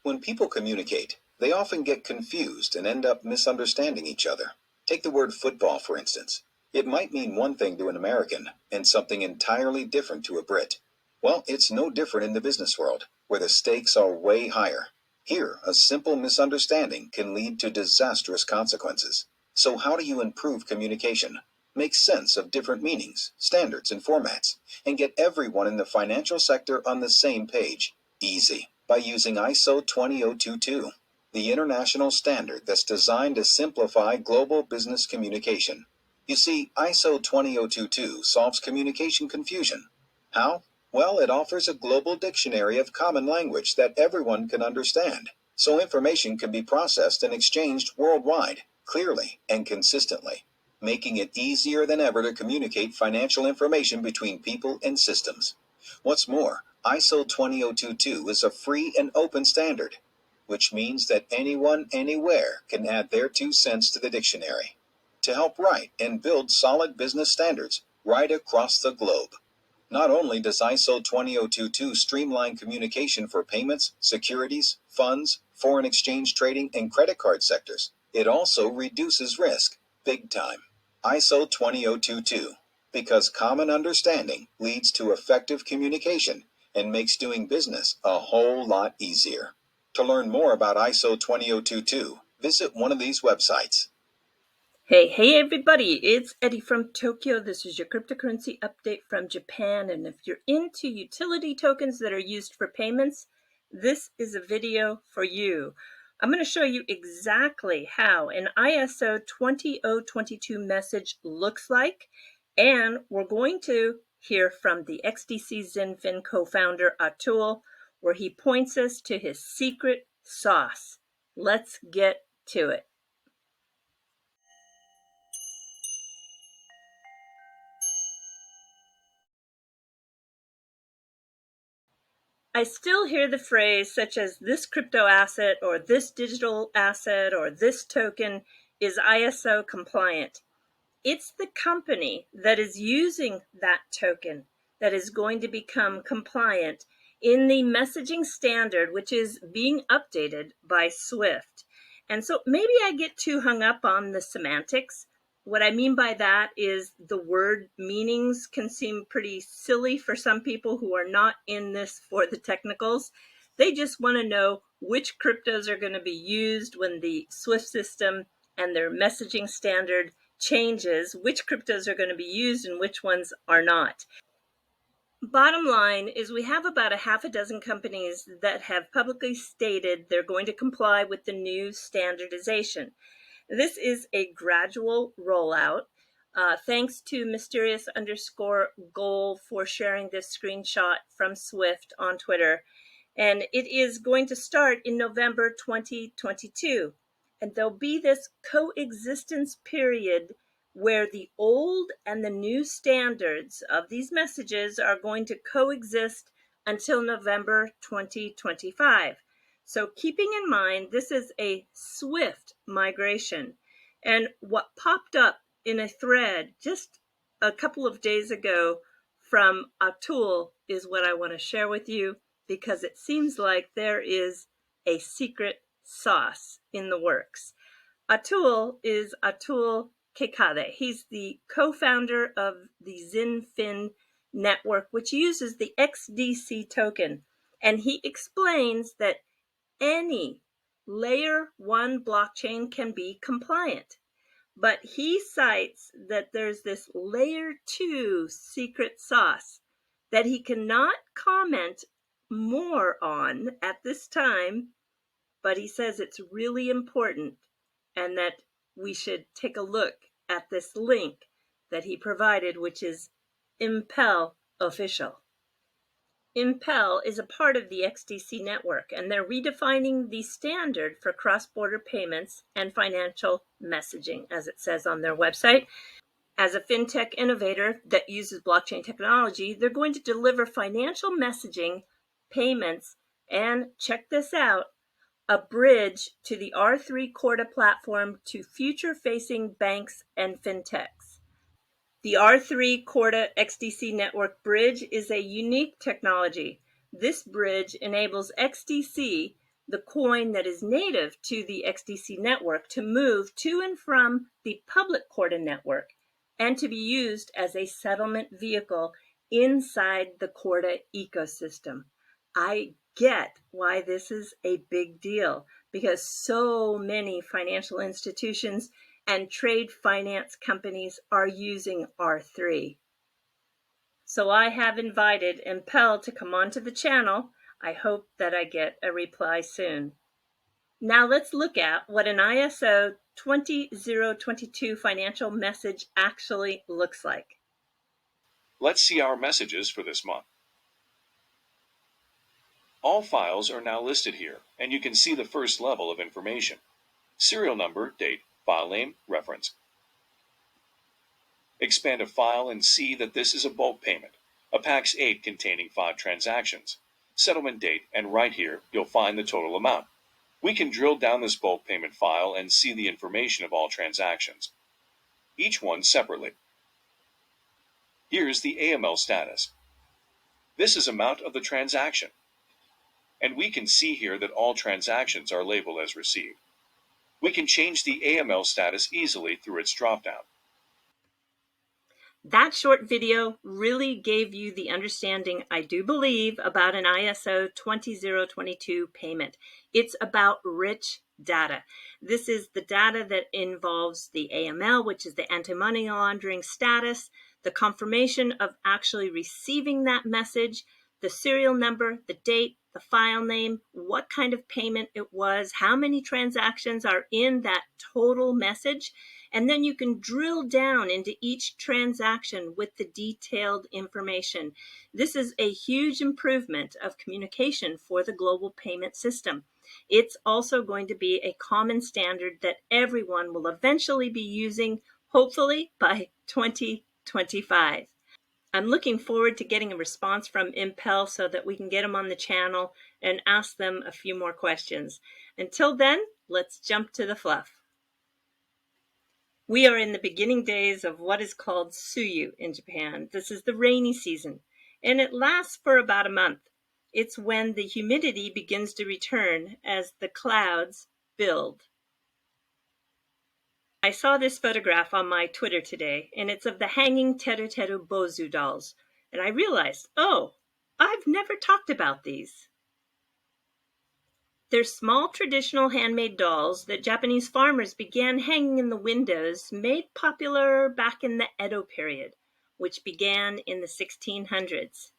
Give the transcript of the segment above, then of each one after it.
When people communicate, they often get confused and end up misunderstanding each other. Take the word football, for instance. It might mean one thing to an American and something entirely different to a Brit. Well, it's no different in the business world, where the stakes are way higher. Here, a simple misunderstanding can lead to disastrous consequences. So how do you improve communication? Make sense of different meanings, standards, and formats, and get everyone in the financial sector on the same page. Easy. By using ISO 20022, the international standard that's designed to simplify global business communication. You see, ISO 20022 solves communication confusion. How? Well, it offers a global dictionary of common language that everyone can understand, so information can be processed and exchanged worldwide, clearly and consistently, making it easier than ever to communicate financial information between people and systems. What's more, ISO 20022 is a free and open standard, which means that anyone, anywhere can add their 2 cents to the dictionary to help write and build solid business standards right across the globe. Not only does ISO 20022 streamline communication for payments, securities, funds, foreign exchange trading, and credit card sectors, it also reduces risk, big time. ISO 20022, because common understanding leads to effective communication and makes doing business a whole lot easier. To learn more about ISO 20022, visit one of these websites. Hey everybody, it's Eddie from Tokyo. This is your cryptocurrency update from Japan. And if you're into utility tokens that are used for payments, this is a video for you. I'm going to show you exactly how an ISO 20022 message looks like. And we're going to hear from the XDC XinFin co-founder Atul, where he points us to his secret sauce. Let's get to it. I still hear the phrase such as this crypto asset or this digital asset or this token is ISO compliant. It's the company that is using that token that is going to become compliant in the messaging standard, which is being updated by Swift. And so maybe I get too hung up on the semantics. What I mean by that is the word meanings can seem pretty silly for some people who are not in this for the technicals. They just want to know which cryptos are going to be used when the Swift system and their messaging standard changes, which cryptos are going to be used and which ones are not. Bottom line is we have about a half a dozen companies that have publicly stated they're going to comply with the new standardization. This is a gradual rollout. Thanks to mysterious_goal for sharing this screenshot from Swift on Twitter. And it is going to start in November 2022. And there'll be this coexistence period where the old and the new standards of these messages are going to coexist until November 2025. So keeping in mind, this is a swift migration. And what popped up in a thread just a couple of days ago from Atul is what I want to share with you, because it seems like there is a secret sauce in the works. Atul is Atul Kekade. He's the co-founder of the XinFin network, which uses the XDC token. And he explains that any layer 1 blockchain can be compliant. But he cites that there's this layer 2 secret sauce that he cannot comment more on at this time, but he says it's really important and that we should take a look at this link that he provided, which is Impel Official. Impel is a part of the XDC network, and they're redefining the standard for cross-border payments and financial messaging, as it says on their website. As a fintech innovator that uses blockchain technology, they're going to deliver financial messaging, payments, and check this out, a bridge to the R3 Corda platform to future-facing banks and fintechs. The R3 Corda XDC network bridge is a unique technology. This bridge enables XDC the coin that is native to the XDC network, to move to and from the public Corda network and to be used as a settlement vehicle inside the Corda ecosystem. I get why this is a big deal, because so many financial institutions and trade finance companies are using R3. So I have invited Impel to come onto the channel. I hope that I get a reply soon. Now let's look at what an ISO 20022 financial message actually looks like. Let's see our messages for this month. All files are now listed here, and you can see the first level of information: serial number, date, file name, reference. Expand a file and see that this is a bulk payment, a PAX 8 containing 5 transactions, settlement date, and right here you'll find the total amount. We can drill down this bulk payment file and see the information of all transactions, each one separately. Here's the AML status. This is amount of the transaction. And we can see here that all transactions are labeled as received. We can change the AML status easily through its dropdown. That short video really gave you the understanding, I do believe, about an ISO 20022 payment. It's about rich data. This is the data that involves the AML, which is the anti-money laundering status, the confirmation of actually receiving that message, the serial number, the date, the file name, what kind of payment it was, how many transactions are in that total message. And then you can drill down into each transaction with the detailed information. This is a huge improvement of communication for the global payment system. It's also going to be a common standard that everyone will eventually be using, hopefully by 2025. I'm looking forward to getting a response from Impel so that we can get them on the channel and ask them a few more questions. Until then, let's jump to the fluff. We are in the beginning days of what is called Suyu in Japan. This is the rainy season, and it lasts for about a month. It's when the humidity begins to return as the clouds build. I saw this photograph on my Twitter today, and it's of the hanging Teru Teru Bozu dolls. And I realized, oh, I've never talked about these. They're small traditional handmade dolls that Japanese farmers began hanging in the windows, made popular back in the Edo period, which began in the 1600s.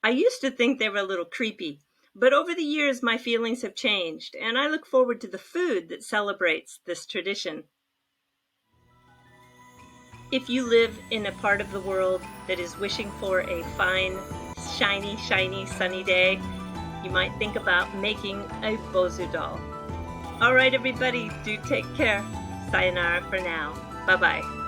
I used to think they were a little creepy, but over the years my feelings have changed, and I look forward to the food that celebrates this tradition. If you live in a part of the world that is wishing for a fine, shiny, sunny day, you might think about making a Bozu doll. All right, everybody, do take care. Sayonara for now. Bye-bye.